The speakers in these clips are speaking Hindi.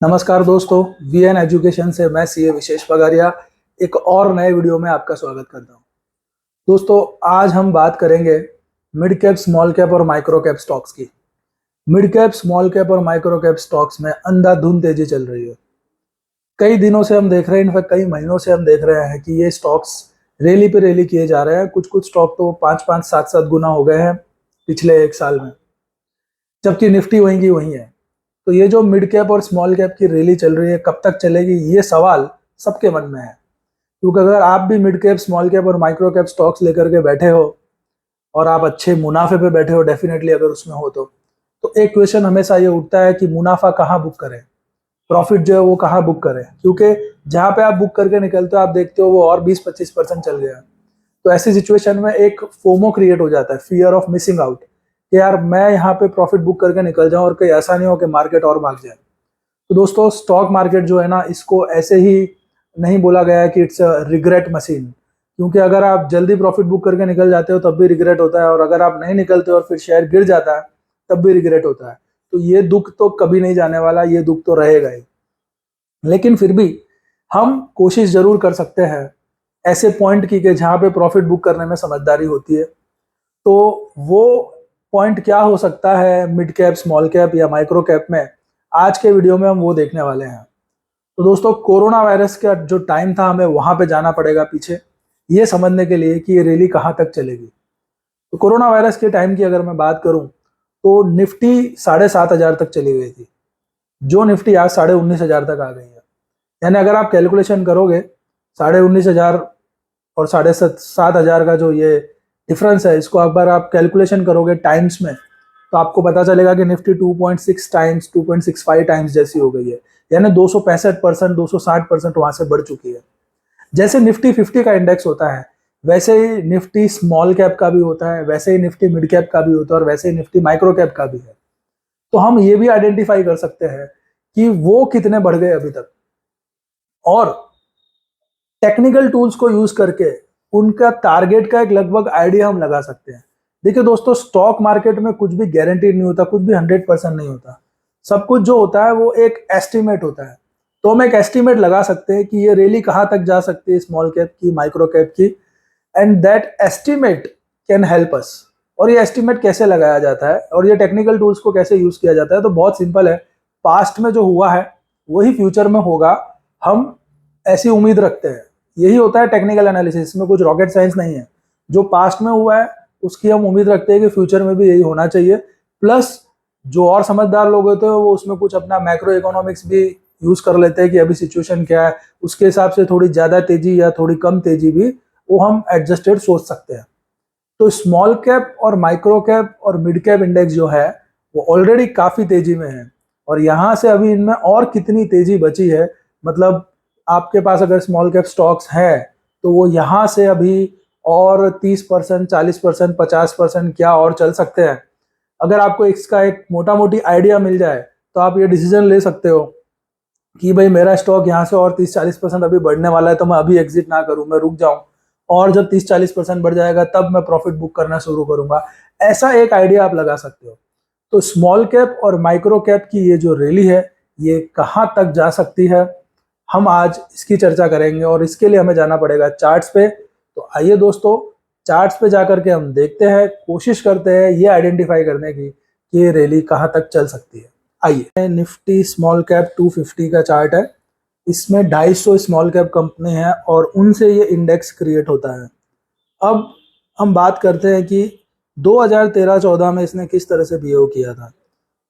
नमस्कार दोस्तों, वीएन एजुकेशन से मैं सीए विशेष पगारिया एक और नए वीडियो में आपका स्वागत करता हूं। दोस्तों, आज हम बात करेंगे मिड कैप, स्मॉल कैप और माइक्रो कैप स्टॉक्स की। मिड कैप, स्मॉल कैप और माइक्रो कैप स्टॉक्स में अंधाधुंध तेजी चल रही है। कई दिनों से हम देख रहे हैं, इनफैक्ट कई महीनों से हम देख रहे हैं कि ये स्टॉक्स रैली पे रैली किए जा रहे हैं। कुछ कुछ स्टॉक तो 5-5, 7-7 गुना हो गए हैं पिछले एक साल में, जबकि निफ्टी वहीं की वहीं है। तो ये जो मिड कैप और स्मॉल कैप की रैली चल रही है, कब तक चलेगी, ये सवाल सबके मन में है। क्योंकि अगर आप भी मिड कैप, स्मॉल कैप और माइक्रो कैप स्टॉक्स लेकर के बैठे हो और आप अच्छे मुनाफे पे बैठे हो, डेफिनेटली अगर उसमें हो तो एक क्वेश्चन हमेशा ये उठता है कि मुनाफा कहाँ बुक करें, प्रॉफिट जो है वो कहाँ बुक करें। क्योंकि जहां पे आप बुक करके निकलते हो, आप देखते हो वो और 20-25% चल गया। तो ऐसी सिचुएशन में एक फोमो क्रिएट हो जाता है, फियर ऑफ मिसिंग आउट, कि यार मैं यहाँ पे प्रॉफिट बुक करके निकल जाऊं और कहीं ऐसा नहीं हो कि मार्केट और भाग जाए। तो दोस्तों, स्टॉक मार्केट जो है ना, इसको ऐसे ही नहीं बोला गया है कि इट्स अ रिग्रेट मशीन। क्योंकि अगर आप जल्दी प्रॉफिट बुक करके निकल जाते हो तब भी रिग्रेट होता है, और अगर आप नहीं निकलते और फिर शेयर गिर जाता है तब भी रिग्रेट होता है। तो ये दुख तो कभी नहीं जाने वाला, ये दुख तो रहेगा ही। लेकिन फिर भी हम कोशिश जरूर कर सकते हैं ऐसे पॉइंट की कि जहां पे प्रॉफिट बुक करने में समझदारी होती है। तो वो पॉइंट क्या हो सकता है मिड कैप, स्मॉल कैप या माइक्रो कैप में, आज के वीडियो में हम वो देखने वाले हैं। तो दोस्तों, कोरोना वायरस का जो टाइम था, हमें वहां पे जाना पड़ेगा पीछे, ये समझने के लिए कि ये रैली कहाँ तक चलेगी। तो कोरोना वायरस के टाइम की अगर मैं बात करूं तो निफ्टी 7,500 तक चली गई थी, जो निफ्टी आज 19,500 तक आ गई है। यानी अगर आप कैलकुलेशन करोगे 19,500 और 7,500 का जो ये डिफरेंस है, इसको एक बार आप कैलकुलेशन करोगे टाइम्स में, तो आपको पता चलेगा कि निफ्टी 2.6 टाइम्स, 2.65 टाइम्स जैसी हो गई है। यानी 265%, 260% वहां से बढ़ चुकी है। जैसे निफ्टी 50 का इंडेक्स होता है, वैसे ही निफ्टी स्मॉल कैप का भी होता है, वैसे ही निफ्टी मिड कैप का भी होता है, और वैसे ही निफ्टी माइक्रो कैप का भी है। तो हम ये भी आइडेंटिफाई कर सकते हैं कि वो कितने बढ़ गए अभी तक, और टेक्निकल टूल्स को यूज करके उनका टारगेट का एक लगभग आइडिया हम लगा सकते हैं। देखिए दोस्तों, स्टॉक मार्केट में कुछ भी गारंटीड नहीं होता, कुछ भी 100% नहीं होता। सब कुछ जो होता है वो एक एस्टिमेट होता है। तो हम एक एस्टिमेट लगा सकते हैं कि ये रैली कहां तक जा सकती है, स्मॉल कैप की, माइक्रो कैप की, and that estimate can help us. और ये एस्टिमेट कैसे लगाया जाता है और ये टेक्निकल टूल्स को कैसे यूज किया जाता है, तो बहुत सिंपल है। पास्ट में जो हुआ है वही फ्यूचर में होगा, हम ऐसी उम्मीद रखते हैं। यही होता है टेक्निकल एनालिसिस में, कुछ रॉकेट साइंस नहीं है। जो पास्ट में हुआ है उसकी हम उम्मीद रखते हैं कि फ्यूचर में भी यही होना चाहिए। प्लस जो और समझदार लोग होते हैं वो उसमें कुछ अपना मैक्रो इकोनॉमिक्स भी यूज कर लेते हैं कि अभी सिचुएशन क्या है, उसके हिसाब से थोड़ी ज्यादा तेजी या थोड़ी कम तेजी भी वो हम एडजस्टेड सोच सकते हैं। तो स्मॉल कैप और माइक्रो कैप और मिड कैप इंडेक्स जो है वो ऑलरेडी काफी तेजी में है, और यहां से अभी इनमें और कितनी तेजी बची है, मतलब आपके पास अगर स्मॉल कैप स्टॉक्स है तो वो यहां से अभी और 30%, 40%, 50% क्या और चल सकते हैं। अगर आपको इसका एक मोटा मोटी आइडिया मिल जाए तो आप ये डिसीजन ले सकते हो कि भाई मेरा स्टॉक यहाँ से और 30-40% अभी बढ़ने वाला है, तो मैं अभी एग्जिट ना करूं, मैं रुक जाऊं, और जब 30-40% बढ़ जाएगा तब मैं प्रॉफिट बुक करना शुरू करूंगा। ऐसा एक आइडिया आप लगा सकते हो। तो स्मॉल कैप और माइक्रो कैप की ये जो रैली है, ये कहाँ तक जा सकती है, हम आज इसकी चर्चा करेंगे, और इसके लिए हमें जाना पड़ेगा चार्ट्स पे। तो आइए दोस्तों, चार्ट्स पे जाकर के हम देखते हैं, कोशिश करते हैं ये आइडेंटिफाई करने की कि ये रैली कहाँ तक चल सकती है। आइए, निफ्टी स्मॉल कैप 250 का चार्ट है। इसमें 250 स्मॉल कैप कंपनी है और उनसे ये इंडेक्स क्रिएट होता है। अब हम बात करते हैं कि 2013-14 में इसने किस तरह से बिहेव किया था।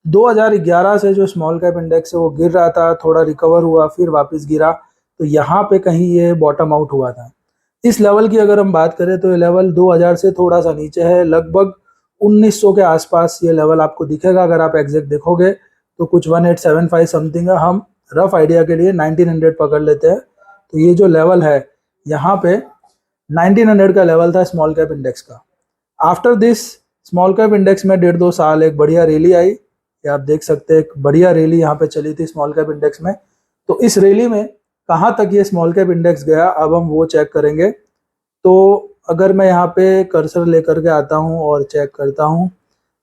2011 से जो स्मॉल कैप इंडेक्स है वो गिर रहा था, थोड़ा रिकवर हुआ, फिर वापस गिरा, तो यहाँ पे कहीं ये बॉटम आउट हुआ था। इस लेवल की अगर हम बात करें तो ये लेवल 2000 से थोड़ा सा नीचे है, लगभग 1900 के आसपास ये लेवल आपको दिखेगा। अगर आप एग्जैक्ट देखोगे तो कुछ 1875 समथिंग है। हम रफ आइडिया के लिए 1900 पकड़ लेते हैं। तो ये जो लेवल है यहाँ पे 1900 का लेवल था स्मॉल कैप इंडेक्स का। After this small cap index में 1.5-2 साल एक बढ़िया रैली आई, ये आप देख सकते हैं, एक बढ़िया रैली यहाँ पे चली थी स्मॉल कैप इंडेक्स में। तो इस रैली में कहाँ तक ये स्मॉल कैप इंडेक्स गया, अब हम वो चेक करेंगे। तो अगर मैं यहाँ पे कर्सर लेकर के आता हूँ और चेक करता हूँ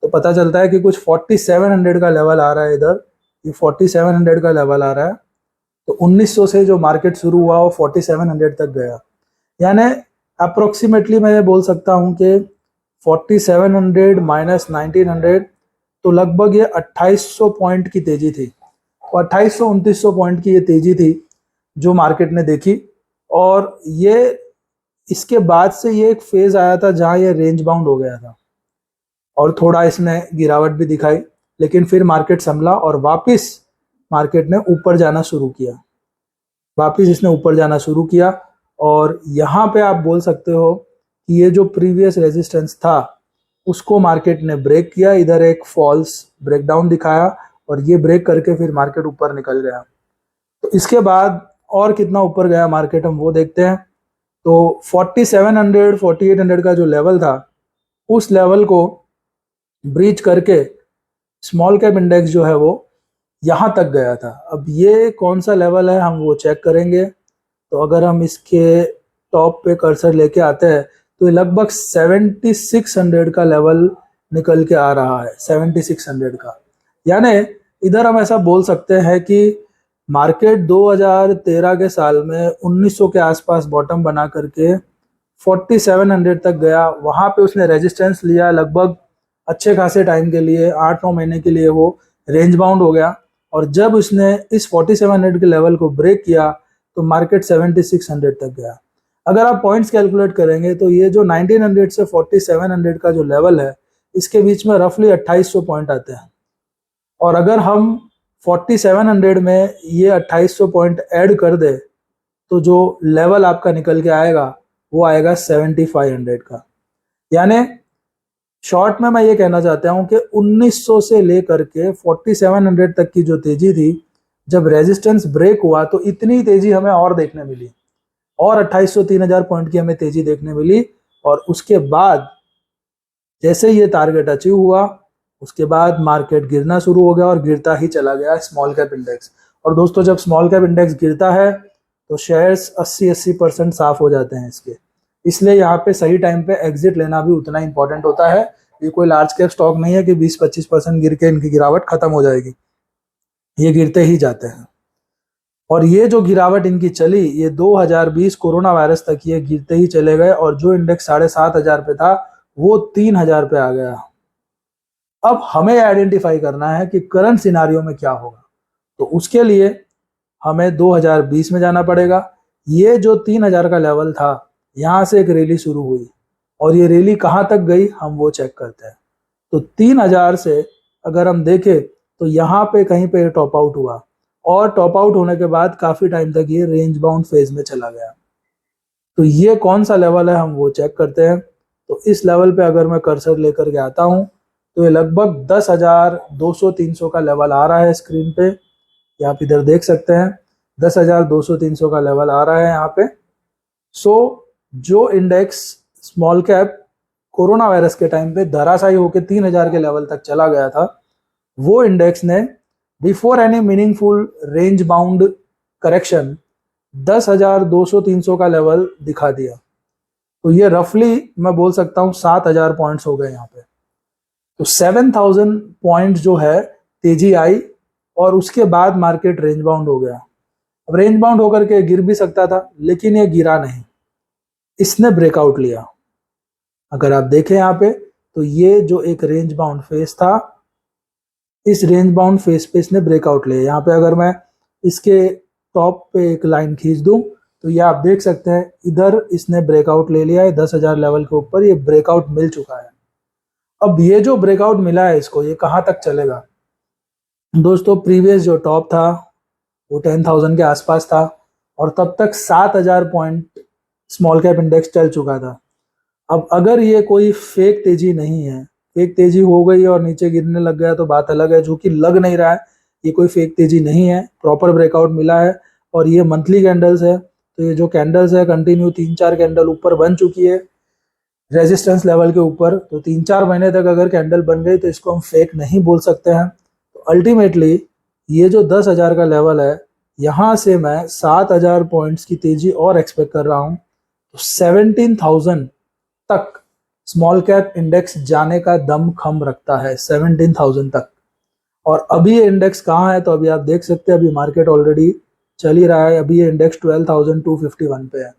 तो पता चलता है कि कुछ 4700 का लेवल आ रहा है इधर, ये 4700 का लेवल आ रहा है। तो 1900 से जो मार्केट शुरू हुआ वो 4700 तक गया, यानी अप्रोक्सीमेटली मैं ये बोल सकता हूँ कि 4700 माइनस 1900, तो लगभग ये 2800 पॉइंट की तेजी थी, और 2800-2900 पॉइंट की ये तेजी थी जो मार्केट ने देखी। और ये इसके बाद से ये एक फेज आया था जहां ये रेंज बाउंड हो गया था और थोड़ा इसने गिरावट भी दिखाई, लेकिन फिर मार्केट संभला और वापस मार्केट ने ऊपर जाना शुरू किया, वापस इसने ऊपर जाना शुरू किया। और यहाँ पे आप बोल सकते हो कि ये जो प्रीवियस रेजिस्टेंस था उसको मार्केट ने ब्रेक किया, इधर एक फॉल्स ब्रेकडाउन दिखाया और ये ब्रेक करके फिर मार्केट ऊपर निकल गया। तो इसके बाद और कितना ऊपर गया मार्केट हम वो देखते हैं। तो 4700 4800 का जो लेवल था उस लेवल को ब्रीच करके स्मॉल कैप इंडेक्स जो है वो यहाँ तक गया था। अब ये कौन सा लेवल है हम वो चेक करेंगे। तो अगर हम इसके टॉप पे कर्सर लेके आते हैं तो ये लगभग 7600 का लेवल निकल के आ रहा है, 7600 का। यानी इधर हम ऐसा बोल सकते हैं कि मार्केट 2013 के साल में 1900 के आसपास बॉटम बना करके 4700 तक गया, वहां पे उसने रेजिस्टेंस लिया लगभग अच्छे खासे टाइम के लिए, 8-9 महीने के लिए वो रेंज बाउंड हो गया। और जब उसने इस 4700 के लेवल को ब्रेक किया तो मार्केट 7600 तक गया। अगर आप पॉइंट्स कैलकुलेट करेंगे तो ये जो 1900 से 4700 का जो लेवल है इसके बीच में रफली 2800 पॉइंट आते हैं। और अगर हम 4700 में ये 2800 पॉइंट ऐड कर दे तो जो लेवल आपका निकल के आएगा वो आएगा 7500 का। यानी शॉर्ट में मैं ये कहना चाहता हूं कि 1900 से लेकर के 4700 तक की जो तेजी थी, जब रेजिस्टेंस ब्रेक हुआ तो इतनी तेजी हमें और देखने मिली, और 2800-3000 पॉइंट की हमें तेजी देखने मिली। और उसके बाद जैसे ये टारगेट अचीव हुआ उसके बाद मार्केट गिरना शुरू हो गया और गिरता ही चला गया स्मॉल कैप इंडेक्स। और दोस्तों जब स्मॉल कैप इंडेक्स गिरता है तो शेयर्स 80% साफ हो जाते हैं इसके, इसलिए यहाँ पे सही टाइम पे एग्जिट लेना भी उतना इंपॉर्टेंट होता है। ये कोई लार्ज कैप स्टॉक नहीं है कि 20-25% गिर के इनकी गिरावट खत्म हो जाएगी, ये गिरते ही जाते हैं। और ये जो गिरावट इनकी चली ये 2020 कोरोना वायरस तक ये गिरते ही चले गए, और जो इंडेक्स 7500 पे था वो 3000 पे आ गया। अब हमें आइडेंटिफाई करना है कि करंट सिनारियो में क्या होगा, तो उसके लिए हमें 2020 में जाना पड़ेगा। ये जो 3000 का लेवल था यहाँ से एक रैली शुरू हुई और ये रैली कहाँ तक गई हम वो चेक करते हैं। तो 3000 से अगर हम देखें तो यहाँ पे कहीं पे टॉप आउट हुआ, और टॉप आउट होने के बाद काफी टाइम तक ये रेंज बाउंड फेज में चला गया। तो ये कौन सा लेवल है हम वो चेक करते हैं। तो इस लेवल पे अगर मैं कर्सर लेकर के आता हूँ तो ये लगभग 10,200-300 का लेवल आ रहा है स्क्रीन पे, ये आप इधर देख सकते हैं 10,200-300 का लेवल आ रहा है यहाँ पे। सो जो index small cap corona virus के टाइम पे धराशायी होकर 3,000 के लेवल तक चला गया था, वो इंडेक्स ने before any meaningful range bound correction 10,200-300 का लेवल दिखा दिया। तो ये रफली मैं बोल सकता हूँ 7,000 पॉइंट्स हो गए यहाँ पे। तो 7,000 पॉइंट जो है तेजी आई और उसके बाद मार्केट रेंज बाउंड हो गया। अब रेंज बाउंड होकर के गिर भी सकता था लेकिन ये गिरा नहीं, इसने ब्रेकआउट लिया। अगर आप देखें यहाँ पे तो ये जो एक रेंज बाउंड फेस था, इस रेंज बाउंड फेस पे इसने ब्रेकआउट लिया। यहाँ पे अगर मैं इसके टॉप पे एक लाइन खींच दूं तो ये आप देख सकते हैं इधर इसने ब्रेकआउट ले लिया है 10,000 लेवल के ऊपर, ये ब्रेकआउट मिल चुका है। अब ये जो ब्रेकआउट मिला है इसको ये कहाँ तक चलेगा दोस्तों, प्रीवियस जो टॉप था वो 10,000 के आसपास था और तब तक 7,000 पॉइंट स्मॉल कैप इंडेक्स चल चुका था। अब अगर ये कोई फेक तेजी नहीं है, फेक तेजी हो गई और नीचे गिरने लग गया तो बात अलग है, जो कि लग नहीं रहा है ये कोई फेक तेजी नहीं है, प्रॉपर ब्रेकआउट मिला है। और ये मंथली कैंडल्स है, तो ये जो कैंडल्स है कंटिन्यू 3-4 कैंडल ऊपर बन चुकी है रेजिस्टेंस लेवल के ऊपर। तो 3-4 महीने तक अगर कैंडल बन गई तो इसको हम फेक नहीं बोल सकते हैं। तो अल्टीमेटली ये जो 10,000 का लेवल है यहाँ से मैं 7,000 पॉइंट्स की तेजी और एक्सपेक्ट कर रहा हूँ। तो 17,000 तक स्मॉल कैप इंडेक्स जाने का दम खम रखता है, 17,000 तक। और अभी ये इंडेक्स कहाँ है, तो अभी आप देख सकते हैं अभी मार्केट ऑलरेडी चल ही रहा है। अभी ये इंडेक्स 12,251 पे है,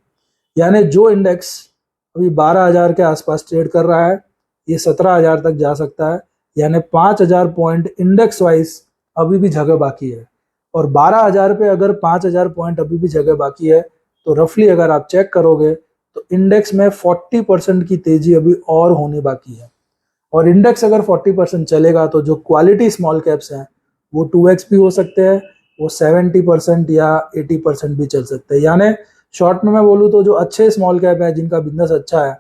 यानी जो इंडेक्स अभी 12,000 के आसपास ट्रेड कर रहा है ये 17,000 तक जा सकता है, यानी 5,000 पॉइंट इंडेक्स वाइज अभी भी जगह बाकी है। और 12,000 पे अगर 5,000 पॉइंट अभी भी जगह बाकी है तो रफली अगर आप चेक करोगे तो इंडेक्स में 40% की तेजी अभी और होनी बाकी है। और इंडेक्स अगर 40% चलेगा तो जो क्वालिटी स्मॉल कैप्स हैं वो 2x भी हो सकते हैं, वो 70% या 80% भी चल सकते हैं। यानी शॉर्ट में मैं बोलूँ तो जो अच्छे स्मॉल कैप है जिनका बिजनेस अच्छा है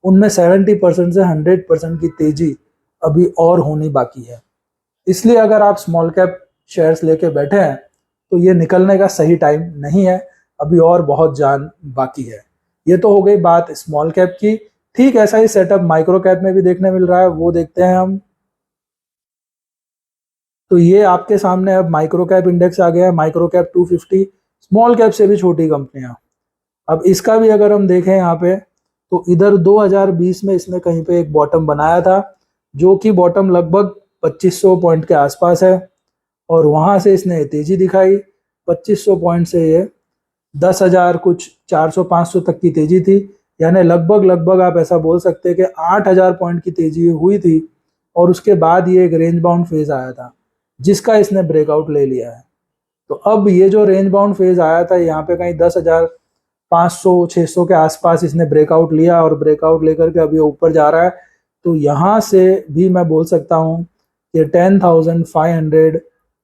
उनमें 70% से 100% की तेजी अभी और होनी बाकी है। इसलिए अगर आप स्मॉल कैप शेयर्स लेके बैठे हैं तो ये निकलने का सही टाइम नहीं है, अभी और बहुत जान बाकी है। ये तो हो गई बात स्मॉल कैप की। ठीक ऐसा ही सेटअप माइक्रो कैप में भी देखने मिल रहा है, वो देखते हैं हम। तो ये आपके सामने अब माइक्रो कैप इंडेक्स आ गया है, माइक्रो कैप 250, स्मॉल कैप से भी छोटी कंपनियां। अब इसका भी अगर हम देखें यहाँ पे तो इधर 2020 में इसने कहीं पे एक बॉटम बनाया था, जो कि बॉटम लगभग 2500 पॉइंट के आसपास है, और वहां से इसने तेजी दिखाई। 2500 पॉइंट से ये 10,000 कुछ 400-500 तक की तेजी थी, यानी लगभग लगभग आप ऐसा बोल सकते हैं कि 8,000 पॉइंट की तेजी हुई थी। और उसके बाद ये एक रेंज बाउंड फेज आया था जिसका इसने ब्रेकआउट ले लिया है। तो अब ये जो रेंज बाउंड फेज आया था यहाँ पे कहीं 10,500-600 के आसपास इसने ब्रेकआउट लिया, और ब्रेकआउट लेकर के अभी ऊपर जा रहा है। तो यहाँ से भी मैं बोल सकता हूँ कि 10,500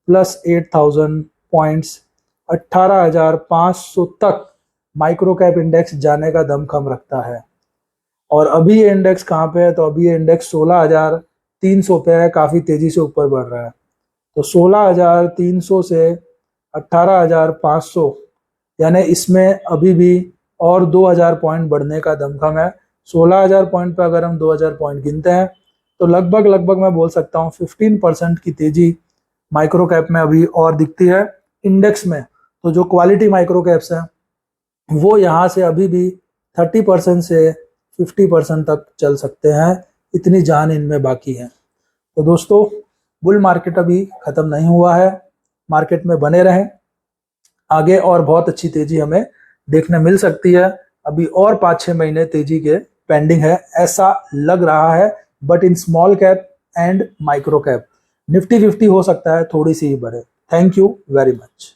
प्लस 8,000 पॉइंट्स 18,500 तक माइक्रो कैप इंडेक्स जाने का दमखम रखता है। और अभी ये इंडेक्स कहाँ पे है, तो अभी ये इंडेक्स 16,300 पे है, काफी तेजी से ऊपर बढ़ रहा है। तो 16,300 से 18,500, यानी इसमें अभी भी और 2,000 पॉइंट बढ़ने का दमखम है। 16,000 पॉइंट पे अगर हम 2,000 पॉइंट गिनते हैं तो लगभग लगभग मैं बोल सकता हूँ 15% की तेजी माइक्रो कैप में अभी और दिखती है इंडेक्स में। तो जो क्वालिटी माइक्रो कैप्स हैं वो यहाँ से अभी भी 30% से 50% तक चल सकते हैं, इतनी जान इनमें बाकी है। तो दोस्तों, बुल मार्केट अभी खत्म नहीं हुआ है, मार्केट में बने रहें, आगे और बहुत अच्छी तेजी हमें देखने मिल सकती है। अभी और 5-6 महीने तेजी के पेंडिंग है ऐसा लग रहा है, but in small cap and micro cap Nifty 50 हो सकता है थोड़ी सी ही बढ़े। Thank you very much.